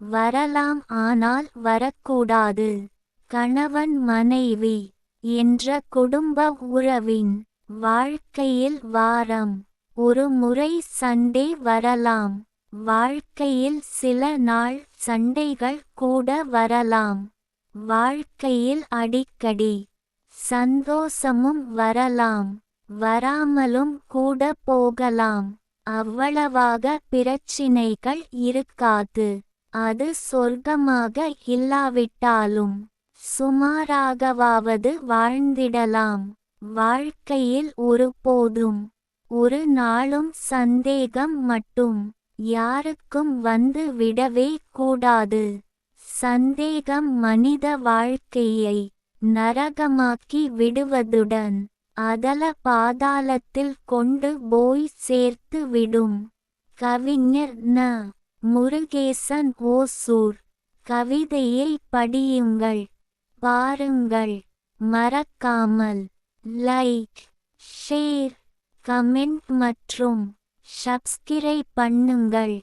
வரலாம் ஆனால் வரக்கூடாது. கணவன் மனைவி என்ற குடும்ப உறவின் வாழ்க்கையில் வாரம் ஒரு முறை சண்டே வரலாம். வாழ்க்கையில் சில நாள் சண்டைகள் கூட வரலாம். வாழ்க்கையில் அடிக்கடி சந்தோஷமும் வரலாம், வராமலும் கூட போகலாம். அவ்வளவாக பிரச்சினைகள் இருக்காது. அது சொர்க்கமாக இல்லாவிட்டாலும் சுமாராகவாவது வாழ்ந்திடலாம். வாழ்க்கையில் ஒருபோதும் ஒரு நாளும் சந்தேகம் மட்டும் யாருக்கும் வந்து விடவே கூடாது. சந்தேகம் மனித வாழ்க்கையை நரகமாக்கி விடுவதுடன் அதல பாதாளத்தில் கொண்டு போய் சேர்த்து விடும். கவிஞர் ந. முருகேசன் ஓசூர். கவிதையை படியுங்கள், பாருங்கள். மறக்காமல் லைக், ஷேர், கமெண்ட் மற்றும் சப்ஸ்கிரைப் பண்ணுங்கள்.